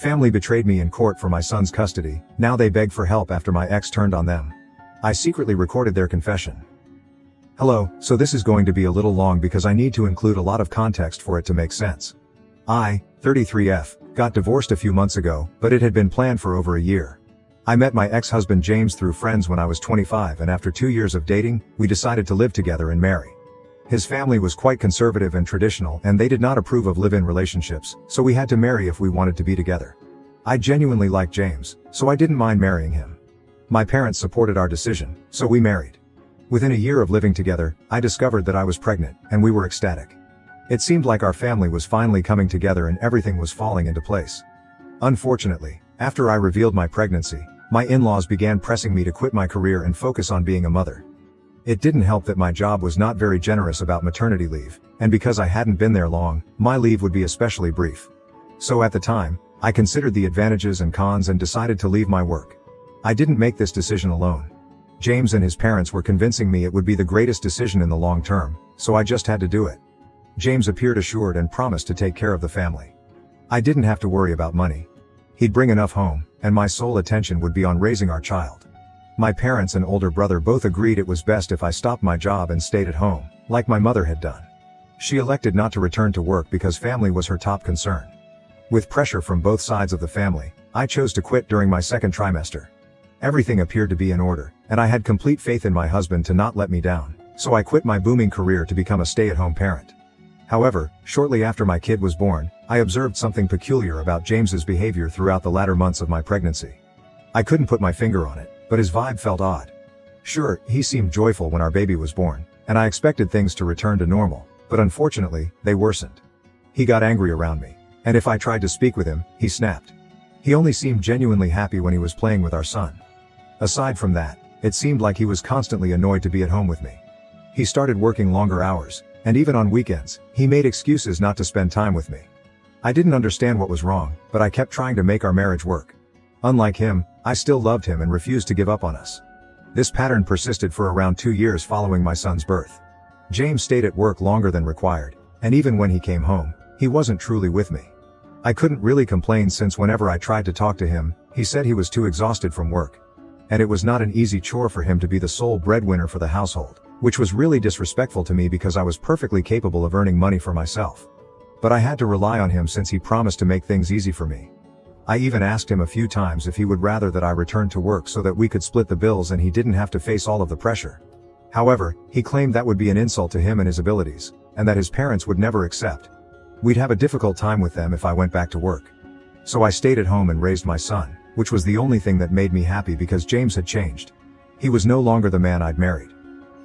Family betrayed me in court for my son's custody, now they beg for help after my ex turned on them. I secretly recorded their confession. Hello, so this is going to be a little long because I need to include a lot of context for it to make sense. I, 33F, got divorced a few months ago, but it had been planned for over a year. I met my ex-husband James through friends when I was 25, and after 2 years of dating, we decided to live together and marry. His family was quite conservative and traditional, and they did not approve of live-in relationships, so we had to marry if we wanted to be together. I genuinely liked James, so I didn't mind marrying him. My parents supported our decision, so we married. Within a year of living together, I discovered that I was pregnant, and we were ecstatic. It seemed like our family was finally coming together and everything was falling into place. Unfortunately, after I revealed my pregnancy, my in-laws began pressing me to quit my career and focus on being a mother. It didn't help that my job was not very generous about maternity leave, and because I hadn't been there long, my leave would be especially brief. So at the time, I considered the advantages and cons and decided to leave my work. I didn't make this decision alone. James and his parents were convincing me it would be the greatest decision in the long term, so I just had to do it. James appeared assured and promised to take care of the family. I didn't have to worry about money. He'd bring enough home, and my sole attention would be on raising our child. My parents and older brother both agreed it was best if I stopped my job and stayed at home, like my mother had done. She elected not to return to work because family was her top concern. With pressure from both sides of the family, I chose to quit during my second trimester. Everything appeared to be in order, and I had complete faith in my husband to not let me down, so I quit my booming career to become a stay-at-home parent. However, shortly after my kid was born, I observed something peculiar about James's behavior throughout the latter months of my pregnancy. I couldn't put my finger on it, but his vibe felt odd. Sure, he seemed joyful when our baby was born, and I expected things to return to normal, but unfortunately, they worsened. He got angry around me, and if I tried to speak with him, he snapped. He only seemed genuinely happy when he was playing with our son. Aside from that, it seemed like he was constantly annoyed to be at home with me. He started working longer hours, and even on weekends, he made excuses not to spend time with me. I didn't understand what was wrong, but I kept trying to make our marriage work. Unlike him, I still loved him and refused to give up on us. This pattern persisted for around 2 years following my son's birth. James stayed at work longer than required, and even when he came home, he wasn't truly with me. I couldn't really complain since whenever I tried to talk to him, he said he was too exhausted from work. And it was not an easy chore for him to be the sole breadwinner for the household, which was really disrespectful to me because I was perfectly capable of earning money for myself. But I had to rely on him since he promised to make things easy for me. I even asked him a few times if he would rather that I return to work so that we could split the bills and he didn't have to face all of the pressure. However, he claimed that would be an insult to him and his abilities, and that his parents would never accept. We'd have a difficult time with them if I went back to work. So I stayed at home and raised my son, which was the only thing that made me happy because James had changed. He was no longer the man I'd married.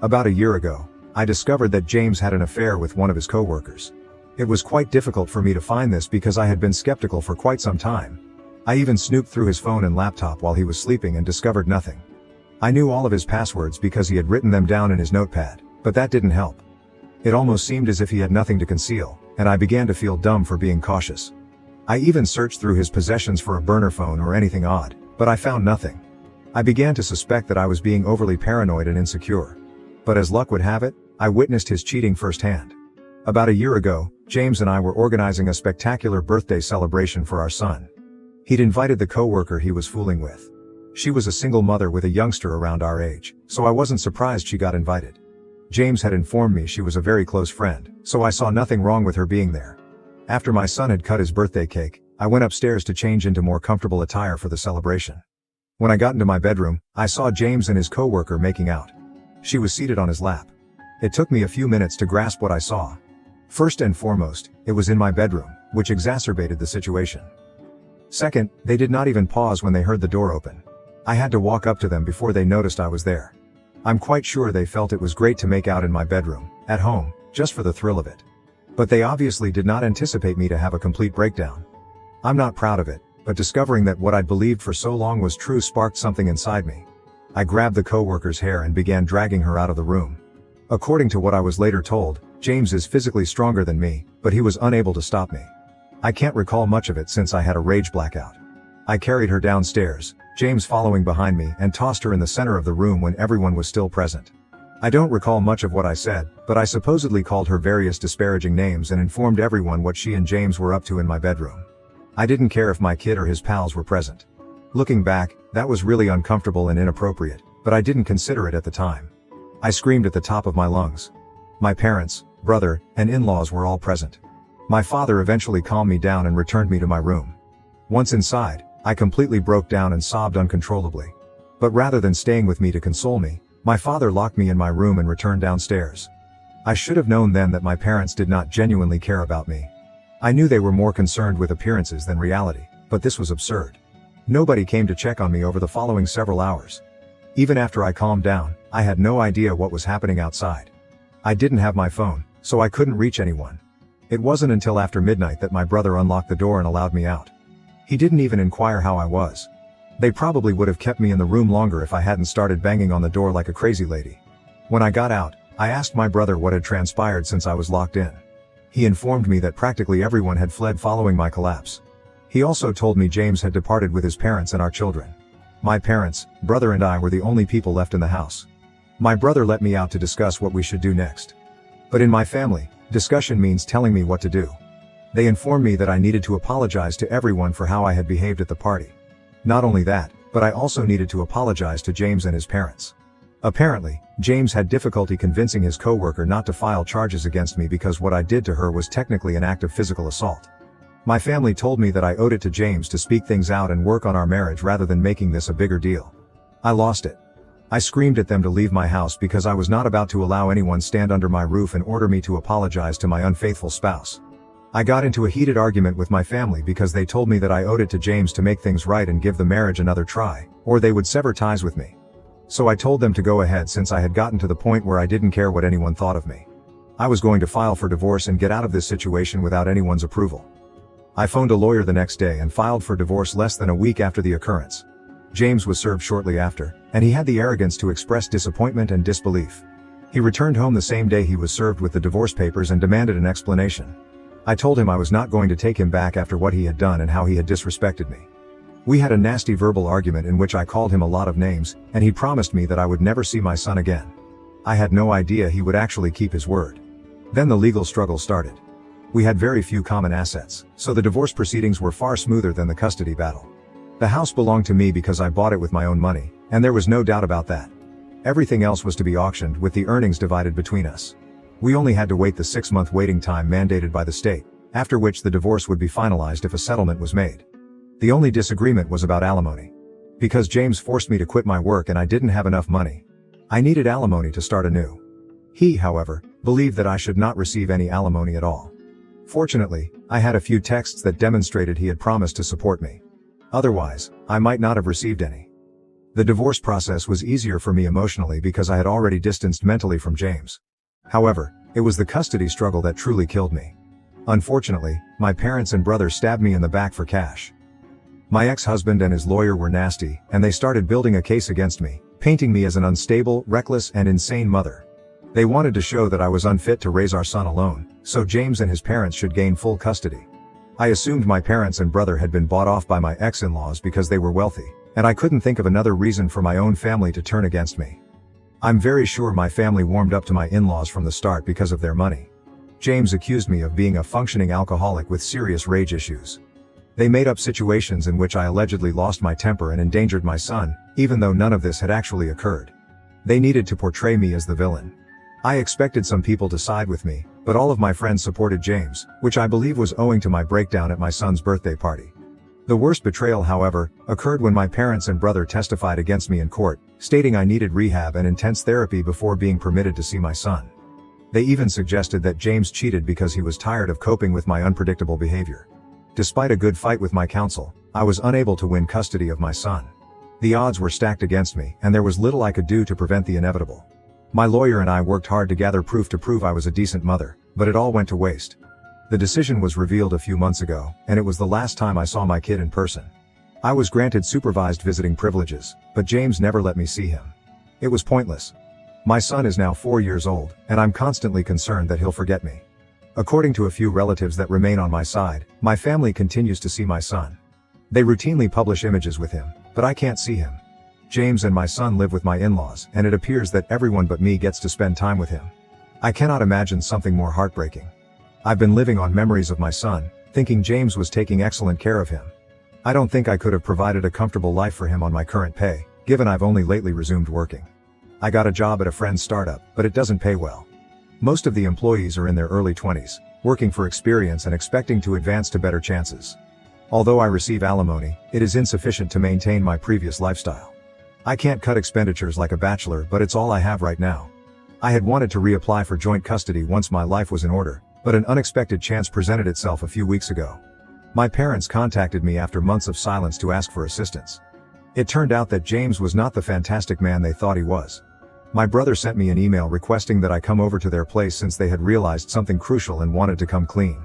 About a year ago, I discovered that James had an affair with one of his coworkers. It was quite difficult for me to find this because I had been skeptical for quite some time. I even snooped through his phone and laptop while he was sleeping and discovered nothing. I knew all of his passwords because he had written them down in his notepad, but that didn't help. It almost seemed as if he had nothing to conceal, and I began to feel dumb for being cautious. I even searched through his possessions for a burner phone or anything odd, but I found nothing. I began to suspect that I was being overly paranoid and insecure. But as luck would have it, I witnessed his cheating firsthand. About a year ago, James and I were organizing a spectacular birthday celebration for our son. He'd invited the coworker he was fooling with. She was a single mother with a youngster around our age, so I wasn't surprised she got invited. James had informed me she was a very close friend, so I saw nothing wrong with her being there. After my son had cut his birthday cake, I went upstairs to change into more comfortable attire for the celebration. When I got into my bedroom, I saw James and his coworker making out. She was seated on his lap. It took me a few minutes to grasp what I saw. First and foremost, it was in my bedroom, which exacerbated the situation. Second, they did not even pause when they heard the door open. I had to walk up to them before they noticed I was there. I'm quite sure they felt it was great to make out in my bedroom, at home, just for the thrill of it. But they obviously did not anticipate me to have a complete breakdown. I'm not proud of it, but discovering that what I'd believed for so long was true sparked something inside me. I grabbed the coworker's hair and began dragging her out of the room. According to what I was later told, James is physically stronger than me, but he was unable to stop me. I can't recall much of it since I had a rage blackout. I carried her downstairs, James following behind me, and tossed her in the center of the room when everyone was still present. I don't recall much of what I said, but I supposedly called her various disparaging names and informed everyone what she and James were up to in my bedroom. I didn't care if my kid or his pals were present. Looking back, that was really uncomfortable and inappropriate, but I didn't consider it at the time. I screamed at the top of my lungs. My parents, brother, and in-laws were all present. My father eventually calmed me down and returned me to my room. Once inside, I completely broke down and sobbed uncontrollably. But rather than staying with me to console me, my father locked me in my room and returned downstairs. I should have known then that my parents did not genuinely care about me. I knew they were more concerned with appearances than reality, but this was absurd. Nobody came to check on me over the following several hours. Even after I calmed down, I had no idea what was happening outside. I didn't have my phone, so I couldn't reach anyone. It wasn't until after midnight that my brother unlocked the door and allowed me out. He didn't even inquire how I was. They probably would have kept me in the room longer if I hadn't started banging on the door like a crazy lady. When I got out, I asked my brother what had transpired since I was locked in. He informed me that practically everyone had fled following my collapse. He also told me James had departed with his parents and our children. My parents, brother and I were the only people left in the house. My brother let me out to discuss what we should do next. But in my family, discussion means telling me what to do. They informed me that I needed to apologize to everyone for how I had behaved at the party. Not only that, but I also needed to apologize to James and his parents. Apparently, James had difficulty convincing his coworker not to file charges against me because what I did to her was technically an act of physical assault. My family told me that I owed it to James to speak things out and work on our marriage rather than making this a bigger deal. I lost it. I screamed at them to leave my house because I was not about to allow anyone stand under my roof and order me to apologize to my unfaithful spouse. I got into a heated argument with my family because they told me that I owed it to James to make things right and give the marriage another try, or they would sever ties with me. So I told them to go ahead since I had gotten to the point where I didn't care what anyone thought of me. I was going to file for divorce and get out of this situation without anyone's approval. I phoned a lawyer the next day and filed for divorce less than a week after the occurrence. James was served shortly after, and he had the arrogance to express disappointment and disbelief. He returned home the same day he was served with the divorce papers and demanded an explanation. I told him I was not going to take him back after what he had done and how he had disrespected me. We had a nasty verbal argument in which I called him a lot of names, and he promised me that I would never see my son again. I had no idea he would actually keep his word. Then the legal struggle started. We had very few common assets, so the divorce proceedings were far smoother than the custody battle. The house belonged to me because I bought it with my own money, and there was no doubt about that. Everything else was to be auctioned with the earnings divided between us. We only had to wait the 6-month waiting time mandated by the state, after which the divorce would be finalized if a settlement was made. The only disagreement was about alimony. Because James forced me to quit my work and I didn't have enough money. I needed alimony to start anew. He, however, believed that I should not receive any alimony at all. Fortunately, I had a few texts that demonstrated he had promised to support me. Otherwise, I might not have received any. The divorce process was easier for me emotionally because I had already distanced mentally from James. However, it was the custody struggle that truly killed me. Unfortunately, my parents and brother stabbed me in the back for cash. My ex-husband and his lawyer were nasty, and they started building a case against me, painting me as an unstable, reckless, and insane mother. They wanted to show that I was unfit to raise our son alone, so James and his parents should gain full custody. I assumed my parents and brother had been bought off by my ex-in-laws because they were wealthy, and I couldn't think of another reason for my own family to turn against me. I'm very sure my family warmed up to my in-laws from the start because of their money. James accused me of being a functioning alcoholic with serious rage issues. They made up situations in which I allegedly lost my temper and endangered my son, even though none of this had actually occurred. They needed to portray me as the villain. I expected some people to side with me, but all of my friends supported James, which I believe was owing to my breakdown at my son's birthday party. The worst betrayal, however, occurred when my parents and brother testified against me in court, stating I needed rehab and intense therapy before being permitted to see my son. They even suggested that James cheated because he was tired of coping with my unpredictable behavior. Despite a good fight with my counsel, I was unable to win custody of my son. The odds were stacked against me, and there was little I could do to prevent the inevitable. My lawyer and I worked hard to gather proof to prove I was a decent mother, but it all went to waste. The decision was revealed a few months ago, and it was the last time I saw my kid in person. I was granted supervised visiting privileges, but James never let me see him. It was pointless. My son is now 4 years old, and I'm constantly concerned that he'll forget me. According to a few relatives that remain on my side, my family continues to see my son. They routinely publish images with him, but I can't see him. James and my son live with my in-laws, and it appears that everyone but me gets to spend time with him. I cannot imagine something more heartbreaking. I've been living on memories of my son, thinking James was taking excellent care of him. I don't think I could have provided a comfortable life for him on my current pay, given I've only lately resumed working. I got a job at a friend's startup, but it doesn't pay well. Most of the employees are in their early 20s, working for experience and expecting to advance to better chances. Although I receive alimony, it is insufficient to maintain my previous lifestyle. I can't cut expenditures like a bachelor, but it's all I have right now. I had wanted to reapply for joint custody once my life was in order, but an unexpected chance presented itself a few weeks ago. My parents contacted me after months of silence to ask for assistance. It turned out that James was not the fantastic man they thought he was. My brother sent me an email requesting that I come over to their place since they had realized something crucial and wanted to come clean.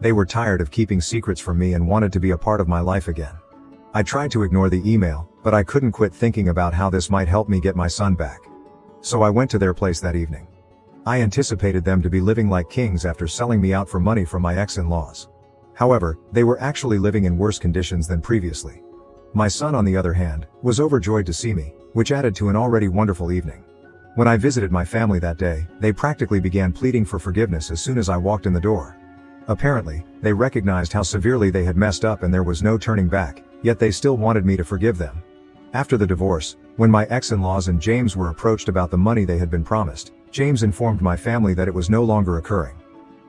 They were tired of keeping secrets from me and wanted to be a part of my life again. I tried to ignore the email, but I couldn't quit thinking about how this might help me get my son back. So I went to their place that evening. I anticipated them to be living like kings after selling me out for money from my ex-in-laws. However, they were actually living in worse conditions than previously. My son, on the other hand, was overjoyed to see me, which added to an already wonderful evening. When I visited my family that day, they practically began pleading for forgiveness as soon as I walked in the door. Apparently, they recognized how severely they had messed up and there was no turning back, yet they still wanted me to forgive them. After the divorce, when my ex-in-laws and James were approached about the money they had been promised, James informed my family that it was no longer occurring.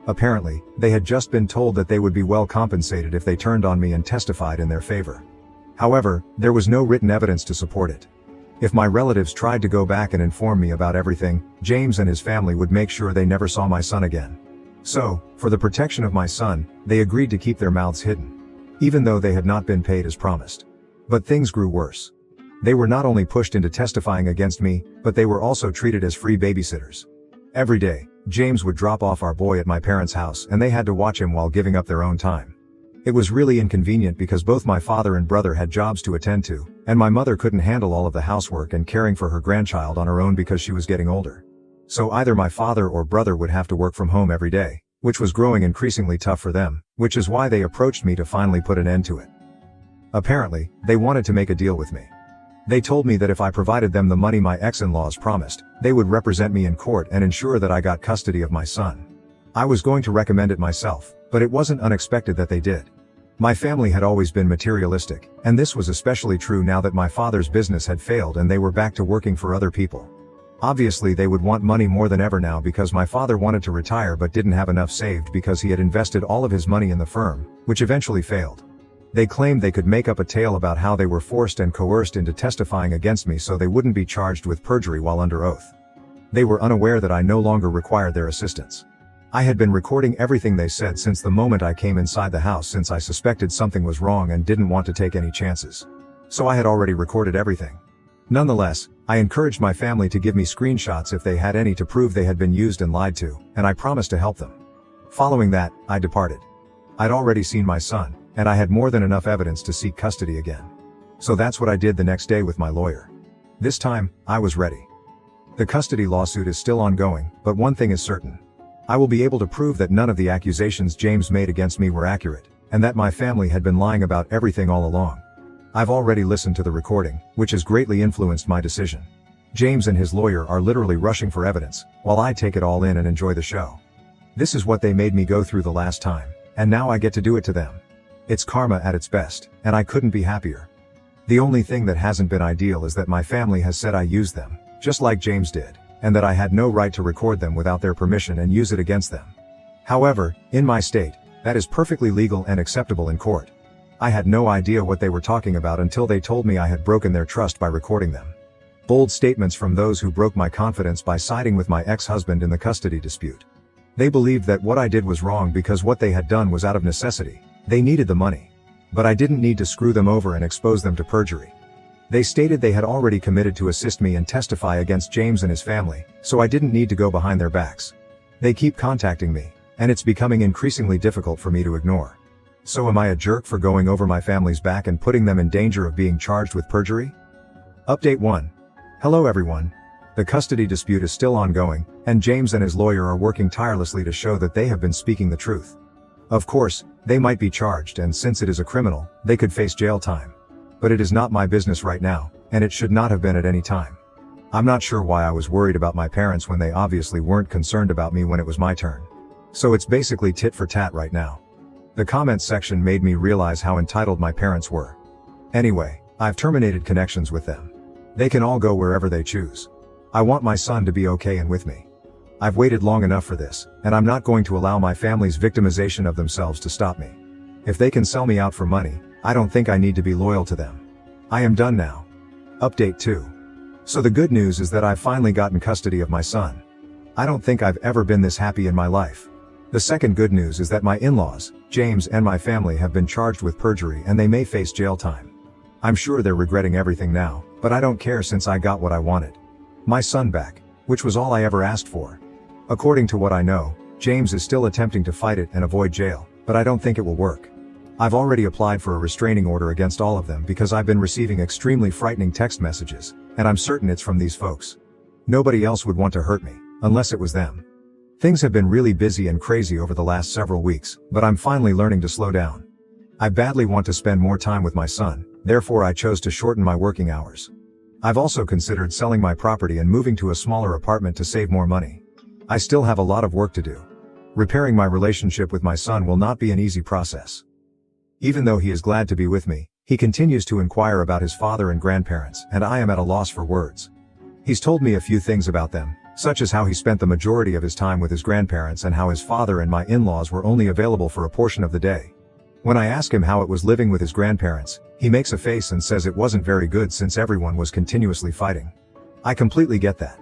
Apparently, they had just been told that they would be well compensated if they turned on me and testified in their favor. However, there was no written evidence to support it. If my relatives tried to go back and inform me about everything, James and his family would make sure they never saw my son again. So, for the protection of my son, they agreed to keep their mouths hidden, even though they had not been paid as promised. But things grew worse. They were not only pushed into testifying against me, but they were also treated as free babysitters. Every day, James would drop off our boy at my parents' house and they had to watch him while giving up their own time. It was really inconvenient because both my father and brother had jobs to attend to, and my mother couldn't handle all of the housework and caring for her grandchild on her own because she was getting older. So either my father or brother would have to work from home every day, which was growing increasingly tough for them, which is why they approached me to finally put an end to it. Apparently, they wanted to make a deal with me. They told me that if I provided them the money my ex-in-laws promised, they would represent me in court and ensure that I got custody of my son. I was going to recommend it myself, but it wasn't unexpected that they did. My family had always been materialistic, and this was especially true now that my father's business had failed and they were back to working for other people. Obviously they would want money more than ever now because my father wanted to retire but didn't have enough saved because he had invested all of his money in the firm, which eventually failed. They claimed they could make up a tale about how they were forced and coerced into testifying against me so they wouldn't be charged with perjury while under oath. They were unaware that I no longer required their assistance. I had been recording everything they said since the moment I came inside the house since I suspected something was wrong and didn't want to take any chances. So I had already recorded everything. Nonetheless, I encouraged my family to give me screenshots if they had any to prove they had been used and lied to, and I promised to help them. Following that, I departed. I'd already seen my son, and I had more than enough evidence to seek custody again. So that's what I did the next day with my lawyer. This time, I was ready. The custody lawsuit is still ongoing, but one thing is certain. I will be able to prove that none of the accusations James made against me were accurate, and that my family had been lying about everything all along. I've already listened to the recording, which has greatly influenced my decision. James and his lawyer are literally rushing for evidence, while I take it all in and enjoy the show. This is what they made me go through the last time, and now I get to do it to them. It's karma at its best, and I couldn't be happier. The only thing that hasn't been ideal is that my family has said I used them, just like James did, and that I had no right to record them without their permission and use it against them. However, in my state, that is perfectly legal and acceptable in court. I had no idea what they were talking about until they told me I had broken their trust by recording them. Bold statements from those who broke my confidence by siding with my ex-husband in the custody dispute. They believed that what I did was wrong because what they had done was out of necessity. They needed the money. But I didn't need to screw them over and expose them to perjury. They stated they had already committed to assist me and testify against James and his family, so I didn't need to go behind their backs. They keep contacting me, and it's becoming increasingly difficult for me to ignore. So am I a jerk for going over my family's back and putting them in danger of being charged with perjury? Update 1. Hello everyone. The custody dispute is still ongoing, and James and his lawyer are working tirelessly to show that they have been speaking the truth. Of course, they might be charged, and since it is a criminal, they could face jail time. But it is not my business right now, and it should not have been at any time. I'm not sure why I was worried about my parents when they obviously weren't concerned about me when it was my turn. So it's basically tit for tat right now. The comments section made me realize how entitled my parents were. Anyway, I've terminated connections with them. They can all go wherever they choose. I want my son to be okay and with me. I've waited long enough for this, and I'm not going to allow my family's victimization of themselves to stop me. If they can sell me out for money, I don't think I need to be loyal to them. I am done now. Update 2. So the good news is that I've finally gotten custody of my son. I don't think I've ever been this happy in my life. The second good news is that my in-laws, James and my family, have been charged with perjury and they may face jail time. I'm sure they're regretting everything now, but I don't care since I got what I wanted. My son back, which was all I ever asked for. According to what I know, James is still attempting to fight it and avoid jail, but I don't think it will work. I've already applied for a restraining order against all of them because I've been receiving extremely frightening text messages, and I'm certain it's from these folks. Nobody else would want to hurt me, unless it was them. Things have been really busy and crazy over the last several weeks, but I'm finally learning to slow down. I badly want to spend more time with my son, therefore I chose to shorten my working hours. I've also considered selling my property and moving to a smaller apartment to save more money. I still have a lot of work to do. Repairing my relationship with my son will not be an easy process. Even though he is glad to be with me, he continues to inquire about his father and grandparents, and I am at a loss for words. He's told me a few things about them, such as how he spent the majority of his time with his grandparents and how his father and my in-laws were only available for a portion of the day. When I ask him how it was living with his grandparents, he makes a face and says it wasn't very good since everyone was continuously fighting. I completely get that.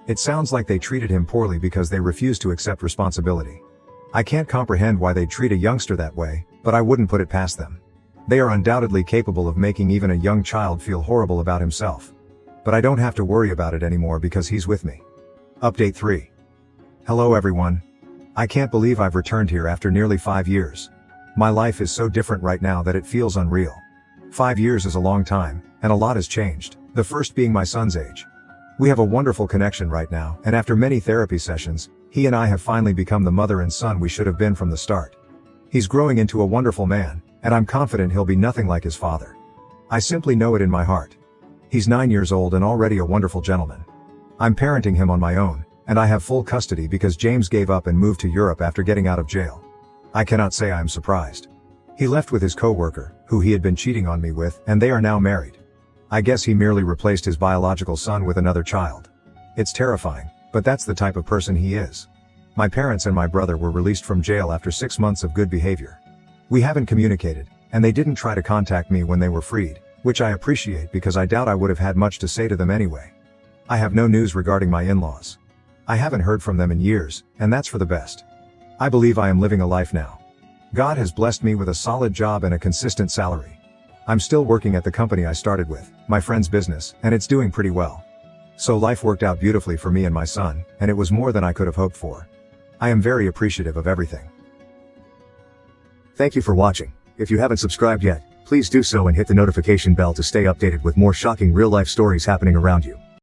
It sounds like they treated him poorly because they refused to accept responsibility. I can't comprehend why they'd treat a youngster that way, but I wouldn't put it past them. They are undoubtedly capable of making even a young child feel horrible about himself. But I don't have to worry about it anymore because he's with me. Update 3. Hello everyone. I can't believe I've returned here after nearly 5 years. My life is so different right now that it feels unreal. 5 years is a long time, and a lot has changed, the first being my son's age. We have a wonderful connection right now, and after many therapy sessions, he and I have finally become the mother and son we should have been from the start. He's growing into a wonderful man, and I'm confident he'll be nothing like his father. I simply know it in my heart. He's 9 years old and already a wonderful gentleman. I'm parenting him on my own, and I have full custody because James gave up and moved to Europe after getting out of jail. I cannot say I am surprised. He left with his co-worker, who he had been cheating on me with, and they are now married. I guess he merely replaced his biological son with another child. It's terrifying, but that's the type of person he is. My parents and my brother were released from jail after 6 months of good behavior. We haven't communicated, and they didn't try to contact me when they were freed, which I appreciate because I doubt I would have had much to say to them anyway. I have no news regarding my in-laws. I haven't heard from them in years, and that's for the best. I believe I am living a life now. God has blessed me with a solid job and a consistent salary. I'm still working at the company I started with, my friend's business, and it's doing pretty well. So life worked out beautifully for me and my son, and it was more than I could have hoped for. I am very appreciative of everything. Thank you for watching. If you haven't subscribed yet, please do so and hit the notification bell to stay updated with more shocking real-life stories happening around you.